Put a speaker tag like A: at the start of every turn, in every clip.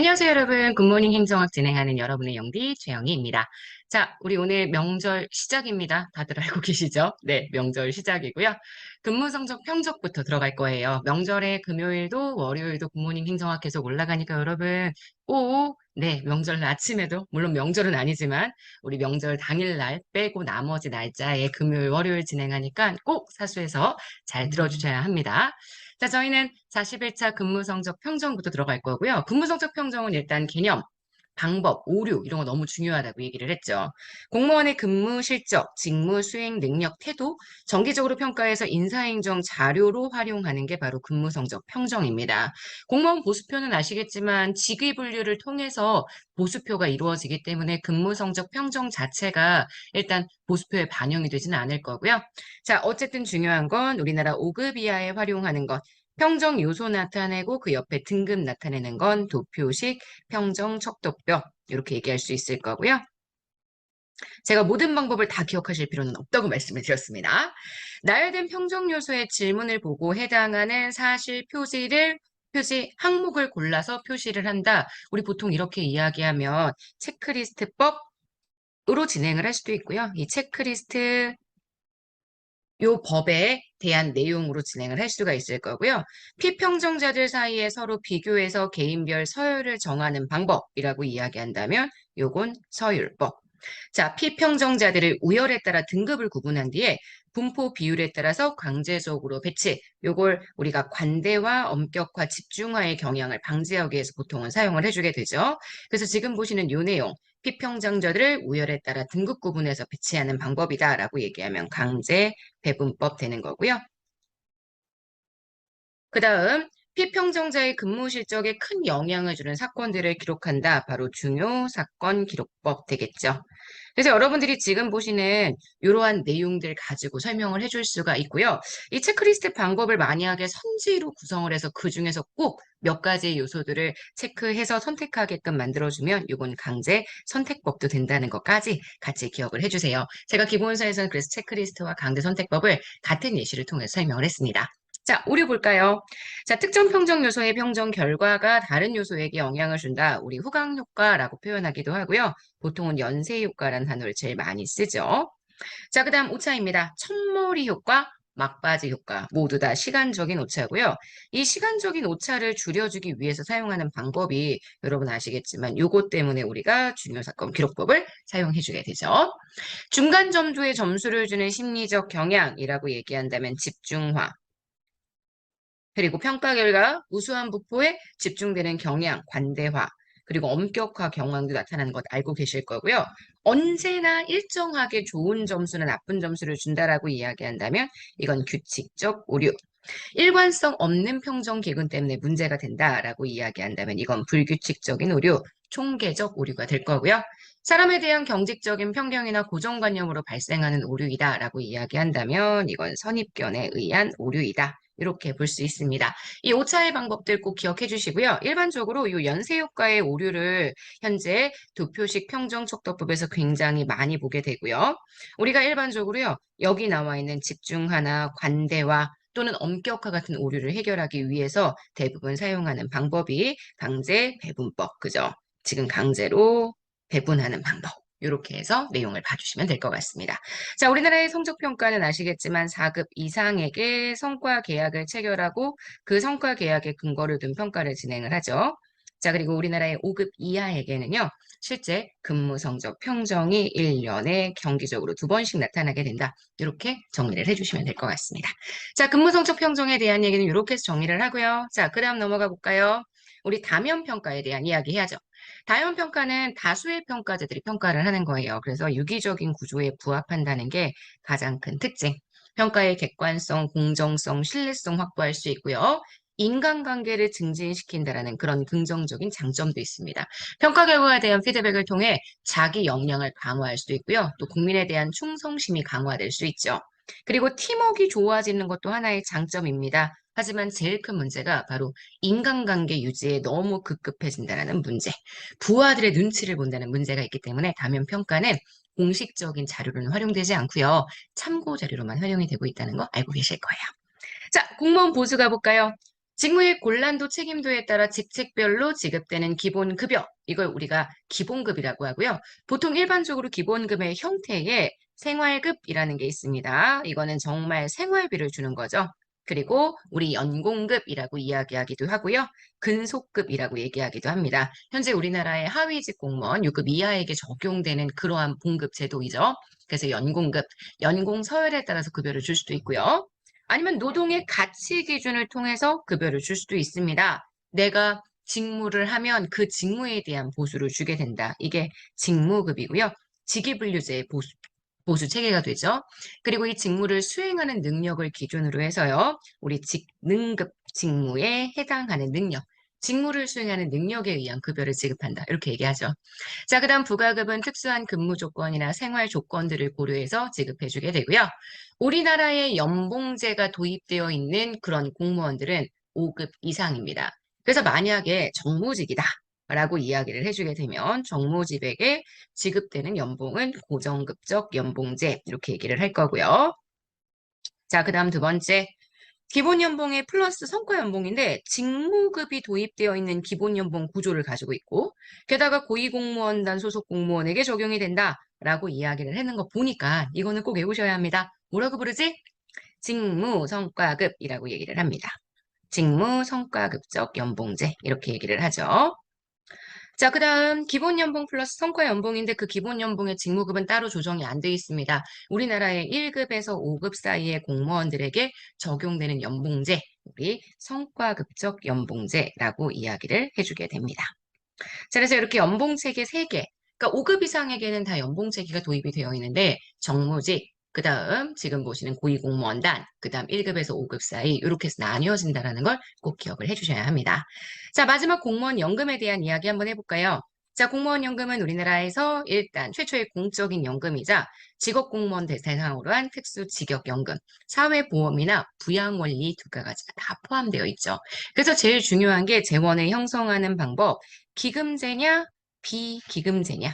A: 안녕하세요, 여러분. 굿모닝 행정학 진행하는 여러분의 영디 최영희입니다. 자, 우리 오늘 명절 시작입니다. 다들 알고 계시죠? 네, 명절 시작이고요. 근무 성적 평적부터 들어갈 거예요. 명절에 금요일도 월요일도 굿모닝 행정학 계속 올라가니까 여러분 꼭 네, 명절 아침에도 물론 명절은 아니지만 우리 명절 당일날 빼고 나머지 날짜에 금요일, 월요일 진행하니까 꼭 사수해서 잘 들어주셔야 합니다. 자, 저희는 41차 근무성적 평정부터 들어갈 거고요. 근무성적 평정은 일단 개념, 방법, 오류 이런 거 너무 중요하다고 얘기를 했죠. 공무원의 근무 실적, 직무 수행 능력, 태도, 정기적으로 평가해서 인사행정 자료로 활용하는 게 바로 근무성적 평정입니다. 공무원 보수표는 아시겠지만 직위분류를 통해서 보수표가 이루어지기 때문에 근무성적 평정 자체가 일단 보수표에 반영이 되지는 않을 거고요. 자, 어쨌든 중요한 건 우리나라 5급 이하에 활용하는 것. 평정 요소 나타내고 그 옆에 등급 나타내는 건 도표식, 평정, 척도표 이렇게 얘기할 수 있을 거고요. 제가 모든 방법을 다 기억하실 필요는 없다고 말씀을 드렸습니다. 나열된 평정 요소의 질문을 보고 해당하는 사실 표시 항목을 골라서 표시를 한다. 우리 보통 이렇게 이야기하면 체크리스트법으로 진행을 할 수도 있고요. 이 체크리스트 요 법에 대한 내용으로 진행을 할 수가 있을 거고요. 피평정자들 사이에 서로 비교해서 개인별 서열을 정하는 방법이라고 이야기한다면 요건 서율법. 자, 피평정자들을 우열에 따라 등급을 구분한 뒤에 분포 비율에 따라서 강제적으로 배치. 요걸 우리가 관대화, 엄격화, 집중화의 경향을 방지하기 위해서 보통은 사용을 해주게 되죠. 그래서 지금 보시는 요 내용, 피평정자들을 우열에 따라 등급 구분해서 배치하는 방법이다라고 얘기하면 강제 배분법 되는 거고요. 그 다음 피평정자의 근무 실적에 큰 영향을 주는 사건들을 기록한다. 바로 중요 사건 기록법 되겠죠. 그래서 여러분들이 지금 보시는 이러한 내용들 가지고 설명을 해줄 수가 있고요. 이 체크리스트 방법을 만약에 선지로 구성을 해서 그 중에서 꼭 몇 가지의 요소들을 체크해서 선택하게끔 만들어주면 이건 강제 선택법도 된다는 것까지 같이 기억을 해주세요. 제가 기본서에서는 그래서 체크리스트와 강제 선택법을 같은 예시를 통해서 설명을 했습니다. 자, 오류 볼까요? 자, 특정 평정 요소의 평정 결과가 다른 요소에게 영향을 준다. 우리 후강 효과라고 표현하기도 하고요. 보통은 연쇄 효과라는 단어를 제일 많이 쓰죠. 자, 그다음 오차입니다. 첫머리 효과, 막바지 효과 모두 다 시간적인 오차고요. 이 시간적인 오차를 줄여주기 위해서 사용하는 방법이 여러분 아시겠지만 요것 때문에 우리가 중요사건 기록법을 사용해주게 되죠. 중간 점수의 점수를 주는 심리적 경향이라고 얘기한다면 집중화, 그리고 평가 결과 우수한 부포에 집중되는 경향, 관대화, 그리고 엄격화 경향도 나타나는 것 알고 계실 거고요. 언제나 일정하게 좋은 점수나 나쁜 점수를 준다라고 이야기한다면 이건 규칙적 오류. 일관성 없는 평정 기근 때문에 문제가 된다라고 이야기한다면 이건 불규칙적인 오류, 총계적 오류가 될 거고요. 사람에 대한 경직적인 편견이나 고정관념으로 발생하는 오류이다라고 이야기한다면 이건 선입견에 의한 오류이다. 이렇게 볼 수 있습니다. 이 오차의 방법들 꼭 기억해 주시고요. 일반적으로 이 연쇄 효과의 오류를 현재 도표식 평정 척도법에서 굉장히 많이 보게 되고요. 우리가 일반적으로요. 여기 나와 있는 집중하나 관대화 또는 엄격화 같은 오류를 해결하기 위해서 대부분 사용하는 방법이 강제 배분법, 그죠? 지금 강제로 배분하는 방법. 이렇게 해서 내용을 봐주시면 될 것 같습니다. 자, 우리나라의 성적평가는 아시겠지만 4급 이상에게 성과 계약을 체결하고 그 성과 계약에 근거를 둔 평가를 진행을 하죠. 자, 그리고 우리나라의 5급 이하에게는요, 실제 근무 성적 평정이 1년에 정기적으로 2번씩 나타나게 된다. 이렇게 정리를 해주시면 될 것 같습니다. 자, 근무 성적 평정에 대한 얘기는 이렇게 해서 정리를 하고요. 자, 그 다음 넘어가 볼까요? 우리 다면 평가에 대한 이야기 해야죠. 다면 평가는 다수의 평가자들이 평가를 하는 거예요. 그래서 유기적인 구조에 부합한다는 게 가장 큰 특징. 평가의 객관성, 공정성, 신뢰성 확보할 수 있고요. 인간관계를 증진시킨다라는 그런 긍정적인 장점도 있습니다. 평가 결과에 대한 피드백을 통해 자기 역량을 강화할 수도 있고요. 또 국민에 대한 충성심이 강화될 수 있죠. 그리고 팀워크가 좋아지는 것도 하나의 장점입니다. 하지만 제일 큰 문제가 바로 인간관계 유지에 너무 급급해진다는 문제. 부하들의 눈치를 본다는 문제가 있기 때문에 다면 평가는 공식적인 자료로는 활용되지 않고요. 참고 자료로만 활용이 되고 있다는 거 알고 계실 거예요. 자, 공무원 보수 가볼까요? 직무의 곤란도 책임도에 따라 직책별로 지급되는 기본급여, 이걸 우리가 기본급이라고 하고요. 보통 일반적으로 기본급의 형태에 생활급이라는 게 있습니다. 이거는 정말 생활비를 주는 거죠. 그리고 우리 연공급이라고 이야기하기도 하고요. 근속급이라고 얘기하기도 합니다. 현재 우리나라의 하위직 공무원 6급 이하에게 적용되는 그러한 봉급 제도이죠. 그래서 연공급, 연공 서열에 따라서 급여를 줄 수도 있고요. 아니면 노동의 가치 기준을 통해서 급여를 줄 수도 있습니다. 내가 직무를 하면 그 직무에 대한 보수를 주게 된다. 이게 직무급이고요. 직위분류제의 보수 체계가 되죠. 그리고 이 직무를 수행하는 능력을 기준으로 해서요. 우리 직능급 직무에 해당하는 능력, 직무를 수행하는 능력에 의한 급여를 지급한다. 이렇게 얘기하죠. 자, 그다음 부가급은 특수한 근무 조건이나 생활 조건들을 고려해서 지급해주게 되고요. 우리나라에 연봉제가 도입되어 있는 그런 공무원들은 5급 이상입니다. 그래서 만약에 정무직이다. 라고 이야기를 해주게 되면 정무직에게 지급되는 연봉은 고정급적 연봉제 이렇게 얘기를 할 거고요. 자, 그다음 두 번째 기본 연봉에 플러스 성과 연봉인데 직무급이 도입되어 있는 기본 연봉 구조를 가지고 있고 게다가 고위공무원단 소속 공무원에게 적용이 된다라고 이야기를 하는 거 보니까 이거는 꼭 외우셔야 합니다. 뭐라고 부르지? 직무성과급이라고 얘기를 합니다. 직무성과급적 연봉제 이렇게 얘기를 하죠. 자, 그다음 기본 연봉 플러스 성과 연봉인데 그 기본 연봉의 직무급은 따로 조정이 안 돼 있습니다. 우리나라의 1급에서 5급 사이의 공무원들에게 적용되는 연봉제, 우리 성과급적 연봉제라고 이야기를 해주게 됩니다. 자, 그래서 이렇게 연봉체계 3개, 그러니까 5급 이상에게는 다 연봉체계가 도입이 되어 있는데 정무직, 그 다음 지금 보시는 고위공무원단, 그 다음 1급에서 5급 사이 이렇게 해서 나뉘어진다는 걸 꼭 기억을 해주셔야 합니다. 자, 마지막 공무원 연금에 대한 이야기 한번 해볼까요? 자, 공무원 연금은 우리나라에서 일단 최초의 공적인 연금이자 직업 공무원 대상으로 한 특수 직역 연금, 사회보험이나 부양원리 두 가지가 다 포함되어 있죠. 그래서 제일 중요한 게 재원을 형성하는 방법, 기금제냐, 비기금제냐,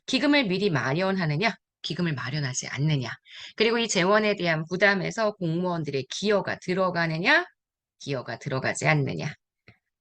A: 기금을 미리 마련하느냐, 기금을 마련하지 않느냐, 그리고 이 재원에 대한 부담에서 공무원들의 기여가 들어가느냐, 기여가 들어가지 않느냐.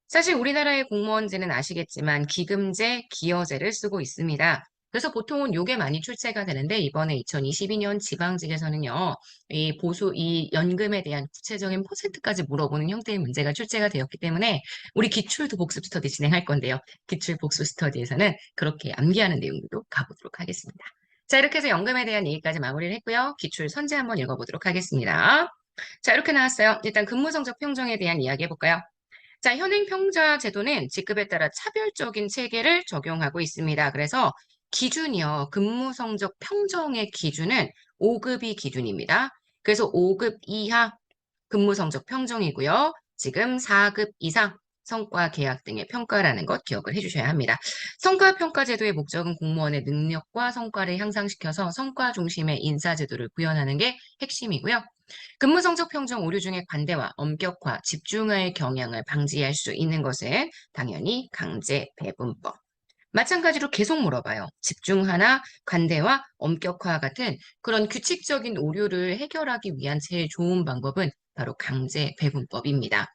A: 사실 우리나라의 공무원제는 아시겠지만 기금제, 기여제를 쓰고 있습니다. 그래서 보통은 이게 많이 출제가 되는데 이번에 2022년 지방직에서는요, 이 연금에 대한 구체적인 퍼센트까지 물어보는 형태의 문제가 출제가 되었기 때문에 우리 기출도 복습 스터디 진행할 건데요. 기출 복습 스터디에서는 그렇게 암기하는 내용들도 가보도록 하겠습니다. 자, 이렇게 해서 연금에 대한 얘기까지 마무리를 했고요. 기출 선제 한번 읽어보도록 하겠습니다. 자, 이렇게 나왔어요. 일단 근무성적 평정에 대한 이야기 해볼까요? 자, 현행 평자 제도는 직급에 따라 차별적인 체계를 적용하고 있습니다. 그래서 기준이요. 근무 성적 평정의 기준은 5급이 기준입니다. 그래서 5급 이하 근무 성적 평정이고요. 지금 4급 이상 성과 계약 등의 평가라는 것 기억을 해주셔야 합니다. 성과 평가 제도의 목적은 공무원의 능력과 성과를 향상시켜서 성과 중심의 인사 제도를 구현하는 게 핵심이고요. 근무 성적 평정 오류 중에 관대와 엄격화, 집중화의 경향을 방지할 수 있는 것은 당연히 강제 배분법. 마찬가지로 계속 물어봐요. 집중화나 관대와 엄격화 같은 그런 규칙적인 오류를 해결하기 위한 제일 좋은 방법은 바로 강제 배분법입니다.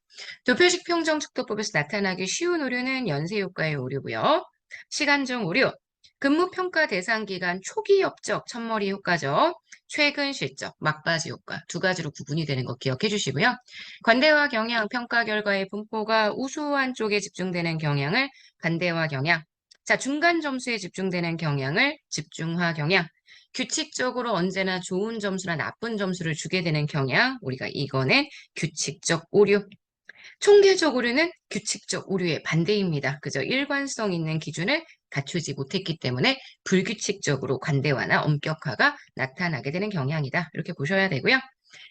A: 도표식 평정 축도법에서 나타나기 쉬운 오류는 연쇄 효과의 오류고요. 시간적 오류, 근무 평가 대상 기간 초기 업적 첫머리 효과죠. 최근 실적, 막바지 효과 두 가지로 구분이 되는 거 기억해 주시고요. 관대화 경향, 평가 결과의 분포가 우수한 쪽에 집중되는 경향을 관대화 경향, 자, 중간 점수에 집중되는 경향을 집중화 경향, 규칙적으로 언제나 좋은 점수나 나쁜 점수를 주게 되는 경향, 우리가 이거는 규칙적 오류, 총계적 오류는 규칙적 오류의 반대입니다. 그저 일관성 있는 기준을 갖추지 못했기 때문에 불규칙적으로 관대화나 엄격화가 나타나게 되는 경향이다. 이렇게 보셔야 되고요.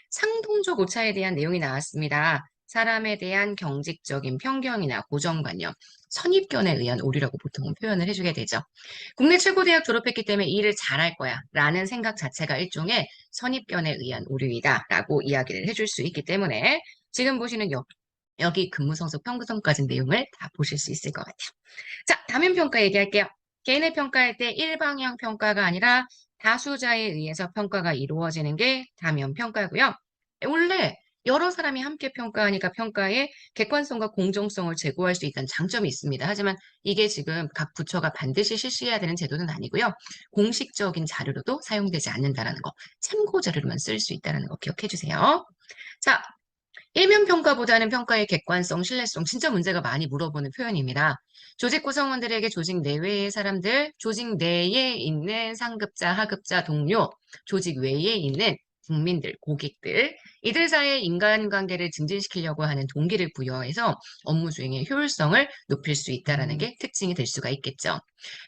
A: 상동적 오차에 대한 내용이 나왔습니다. 사람에 대한 경직적인 편견이나 고정관념, 선입견에 의한 오류라고 보통 표현을 해주게 되죠. 국내 최고 대학 졸업했기 때문에 이 일을 잘할 거야 라는 생각 자체가 일종의 선입견에 의한 오류이다라고 이야기를 해줄 수 있기 때문에 지금 보시는 여기 근무성적 평가선까지 내용을 다 보실 수 있을 것 같아요. 자, 다면 평가 얘기할게요. 개인을 평가할 때 일방향 평가가 아니라 다수자에 의해서 평가가 이루어지는 게 다면 평가고요. 원래 여러 사람이 함께 평가하니까 평가에 객관성과 공정성을 제고할 수 있다는 장점이 있습니다. 하지만 이게 지금 각 부처가 반드시 실시해야 되는 제도는 아니고요. 공식적인 자료로도 사용되지 않는다라는 거, 참고 자료로만 쓸 수 있다는 거 기억해 주세요. 자, 일면 평가보다는 평가의 객관성, 신뢰성, 진짜 문제가 많이 물어보는 표현입니다. 조직 구성원들에게 조직 내외의 사람들, 조직 내에 있는 상급자, 하급자, 동료, 조직 외에 있는 국민들, 고객들, 이들 사이의 인간관계를 증진시키려고 하는 동기를 부여해서 업무 수행의 효율성을 높일 수 있다는 게 특징이 될 수가 있겠죠.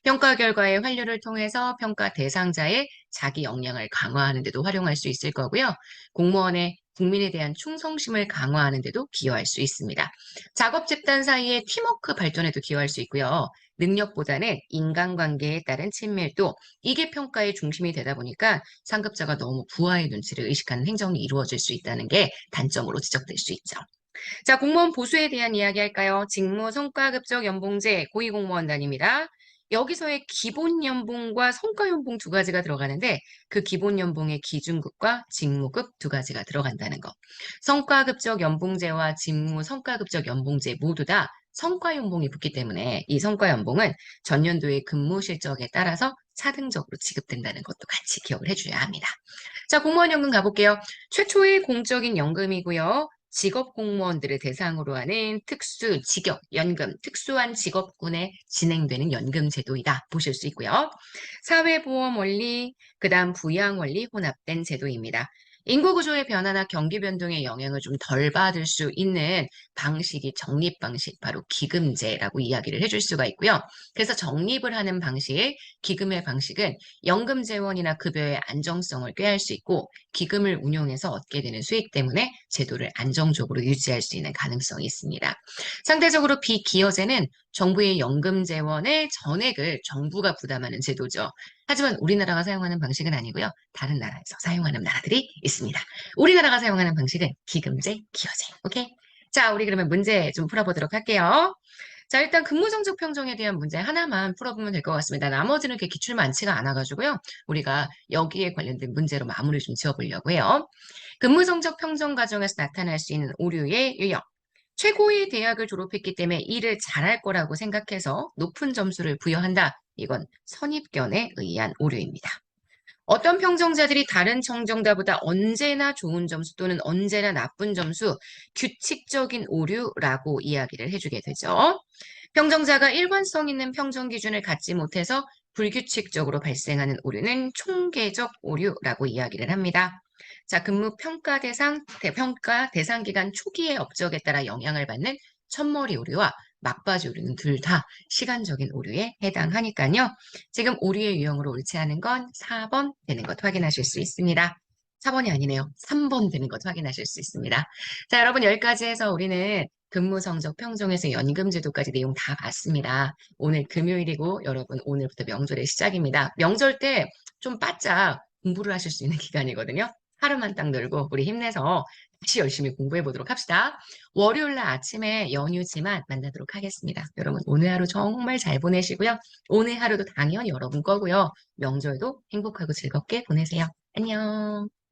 A: 평가 결과의 환류를 통해서 평가 대상자의 자기 역량을 강화하는 데도 활용할 수 있을 거고요. 공무원의 국민에 대한 충성심을 강화하는 데도 기여할 수 있습니다. 작업 집단 사이의 팀워크 발전에도 기여할 수 있고요. 능력보다는 인간관계에 따른 친밀도, 이게 평가의 중심이 되다 보니까 상급자가 너무 부하의 눈치를 의식하는 행정이 이루어질 수 있다는 게 단점으로 지적될 수 있죠. 자, 공무원 보수에 대한 이야기 할까요? 직무 성과급적 연봉제 고위공무원단입니다. 여기서의 기본 연봉과 성과 연봉 두 가지가 들어가는데 그 기본 연봉의 기준급과 직무급 두 가지가 들어간다는 거. 성과급적 연봉제와 직무 성과급적 연봉제 모두 다 성과 연봉이 붙기 때문에 이 성과 연봉은 전년도의 근무 실적에 따라서 차등적으로 지급된다는 것도 같이 기억을 해주셔야 합니다. 자, 공무원 연금 가볼게요. 최초의 공적인 연금이고요. 직업 공무원들을 대상으로 하는 특수 직업 연금, 특수한 직업군에 진행되는 연금 제도이다 보실 수 있고요. 사회보험 원리, 그다음 부양 원리 혼합된 제도입니다. 인구 구조의 변화나 경기 변동의 영향을 좀 덜 받을 수 있는 방식이 적립 방식, 바로 기금제라고 이야기를 해줄 수가 있고요. 그래서 적립을 하는 방식, 기금의 방식은 연금 재원이나 급여의 안정성을 꾀할 수 있고 기금을 운용해서 얻게 되는 수익 때문에 제도를 안정적으로 유지할 수 있는 가능성이 있습니다. 상대적으로 비기여제는 정부의 연금 재원의 전액을 정부가 부담하는 제도죠. 하지만 우리나라가 사용하는 방식은 아니고요. 다른 나라에서 사용하는 나라들이 있습니다. 우리나라가 사용하는 방식은 기금제, 기여제. 오케이? 자, 우리 그러면 문제 좀 풀어보도록 할게요. 자, 일단 근무정적 평정에 대한 문제 하나만 풀어보면 될 것 같습니다. 나머지는 그렇게 기출 많지가 않아가지고요. 우리가 여기에 관련된 문제로 마무리 좀 지어보려고 해요. 근무정적 평정 과정에서 나타날 수 있는 오류의 유형. 최고의 대학을 졸업했기 때문에 일을 잘할 거라고 생각해서 높은 점수를 부여한다. 이건 선입견에 의한 오류입니다. 어떤 평정자들이 다른 청정자보다 언제나 좋은 점수 또는 언제나 나쁜 점수, 규칙적인 오류라고 이야기를 해주게 되죠. 평정자가 일관성 있는 평정 기준을 갖지 못해서 불규칙적으로 발생하는 오류는 총계적 오류라고 이야기를 합니다. 자, 근무 평가 대상, 평가 대상 기간 초기의 업적에 따라 영향을 받는 첫머리 오류와 막바지 오류는 둘 다 시간적인 오류에 해당하니까요. 지금 오류의 유형으로 옳지 않은 건 4번 되는 것 확인하실 수 있습니다. 4번이 아니네요. 3번 되는 것 확인하실 수 있습니다. 자, 여러분 여기까지 해서 우리는 근무 성적 평정에서 연금 제도까지 내용 다 봤습니다. 오늘 금요일이고 여러분 오늘부터 명절의 시작입니다. 명절 때 좀 바짝 공부를 하실 수 있는 기간이거든요. 하루만 딱 놀고 우리 힘내서 다시 열심히 공부해 보도록 합시다. 월요일 날 아침에 연휴지만 만나도록 하겠습니다. 여러분 오늘 하루 정말 잘 보내시고요. 오늘 하루도 당연히 여러분 거고요. 명절도 행복하고 즐겁게 보내세요. 안녕.